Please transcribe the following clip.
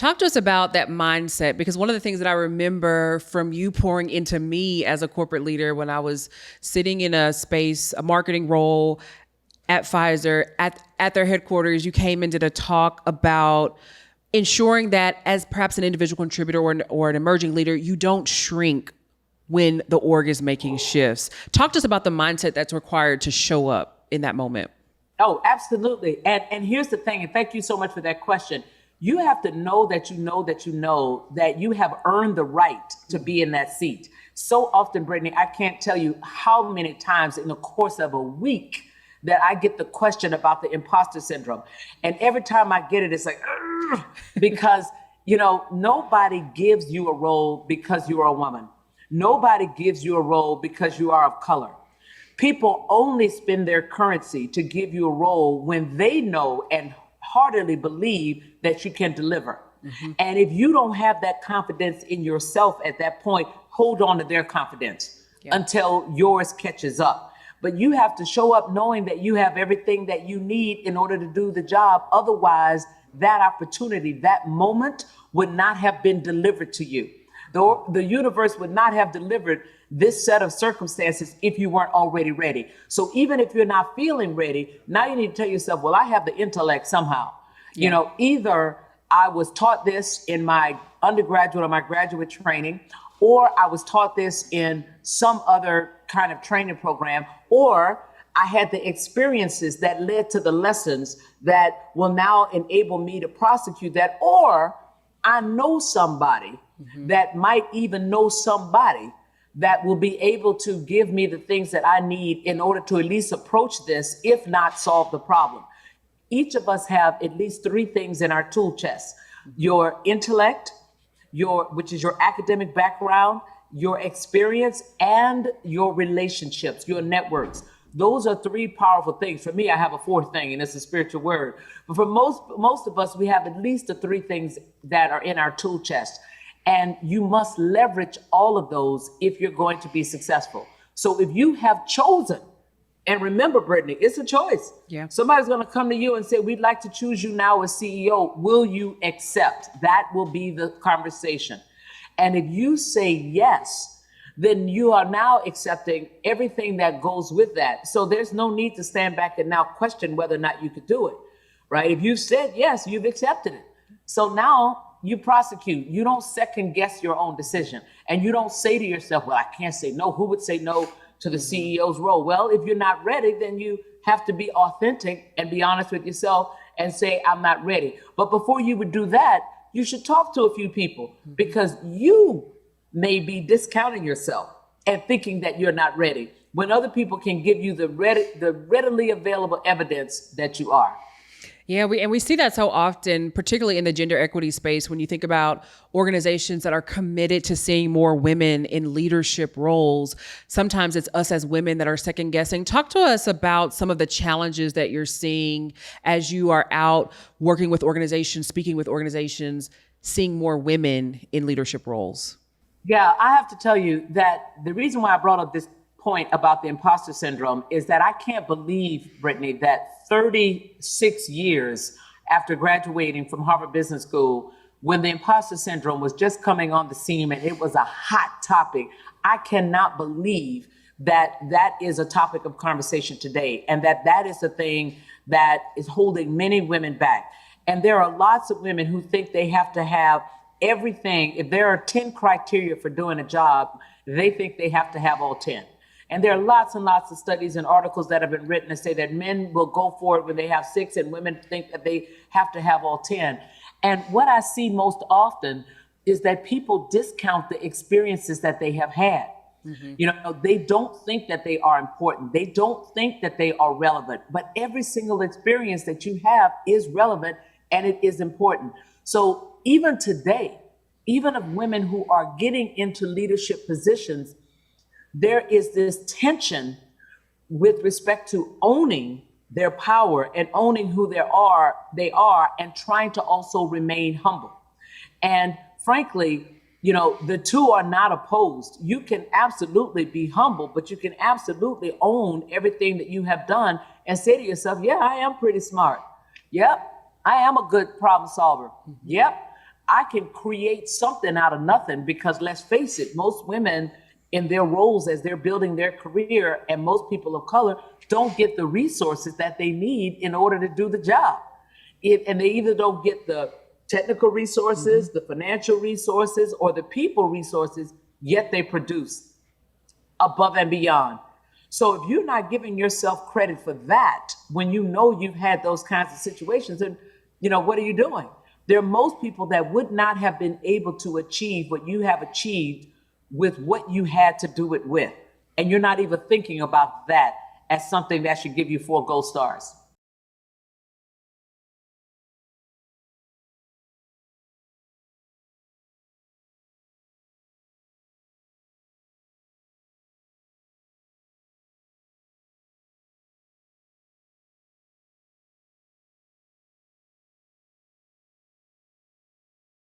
Talk to us about that mindset, because one of the things that I remember from you pouring into me as a corporate leader when I was sitting in a space, a marketing role at Pfizer, at their headquarters, you came and did a talk about ensuring that as perhaps an individual contributor or an emerging leader, you don't shrink when the org is making shifts. Talk to us about the mindset that's required to show up in that moment. Oh, absolutely. And here's the thing, and thank you so much for that question. You have to know that you know that you know that you have earned the right to be in that seat. So often, Brittany, I can't tell you how many times in the course of a week that I get the question about the imposter syndrome. And every time I get it, it's like, because, nobody gives you a role because you are a woman. Nobody gives you a role because you are of color. People only spend their currency to give you a role when they know and heartily believe that you can deliver. Mm-hmm. And if you don't have that confidence in yourself at that point, hold on to their confidence until yours catches up. But you have to show up knowing that you have everything that you need in order to do the job. Otherwise, that opportunity, that moment would not have been delivered to you. The universe would not have delivered this set of circumstances if you weren't already ready. So even if you're not feeling ready, now you need to tell yourself, well, I have the intellect somehow. Yeah. Either I was taught this in my undergraduate or my graduate training, or I was taught this in some other kind of training program, or I had the experiences that led to the lessons that will now enable me to prosecute that, or I know somebody that might even know somebody that will be able to give me the things that I need in order to at least approach this, if not solve the problem. Each of us have at least three things in our tool chest: your intellect, which is your academic background, your experience, and your relationships, your networks. Those are three powerful things. For me, I have a fourth thing, and it's a spiritual word. But for most of us, we have at least the three things that are in our tool chest. And you must leverage all of those if you're going to be successful. So if you have chosen, and remember, Brittany, it's a choice. Yeah. Somebody's going to come to you and say, we'd like to choose you now as CEO. Will you accept? That will be the conversation. And if you say yes, then you are now accepting everything that goes with that. So there's no need to stand back and now question whether or not you could do it, right? If you've said yes, you've accepted it. So now you prosecute. You don't second guess your own decision. And you don't say to yourself, well, I can't say no. Who would say no to the CEO's role? Well, if you're not ready, then you have to be authentic and be honest with yourself and say, I'm not ready. But before you would do that, you should talk to a few people, because you may be discounting yourself and thinking that you're not ready when other people can give you the readily available evidence that you are. Yeah, we see that so often, particularly in the gender equity space, when you think about organizations that are committed to seeing more women in leadership roles. Sometimes it's us as women that are second guessing. Talk to us about some of the challenges that you're seeing as you are out working with organizations, speaking with organizations, seeing more women in leadership roles. Yeah, I have to tell you that the reason why I brought up this point about the imposter syndrome is that I can't believe, Brittany, that 36 years after graduating from Harvard Business School, when the imposter syndrome was just coming on the scene and it was a hot topic, I cannot believe that that is a topic of conversation today, and that is the thing that is holding many women back. And there are lots of women who think they have to have everything. If there are 10 criteria for doing a job, they think they have to have all 10. And there are lots and lots of studies and articles that have been written that say that men will go for it when they have 6 and women think that they have to have all 10. And what I see most often is that people discount the experiences that they have had. Mm-hmm. They don't think that they are important. They don't think that they are relevant. But every single experience that you have is relevant and it is important. So even today, even of women who are getting into leadership positions, there is this tension with respect to owning their power and owning who they are, and trying to also remain humble. And frankly, the two are not opposed. You can absolutely be humble, but you can absolutely own everything that you have done and say to yourself, yeah, I am pretty smart. Yep, I am a good problem solver. Yep, I can create something out of nothing, because let's face it, most women in their roles as they're building their career, and most people of color don't get the resources that they need in order to do the job. And they either don't get the technical resources, the financial resources, or the people resources, yet they produce above and beyond. So if you're not giving yourself credit for that, when you know you've had those kinds of situations, then, what are you doing? There are most people that would not have been able to achieve what you have achieved with what you had to do it with. And you're not even thinking about that as something that should give you 4 gold stars.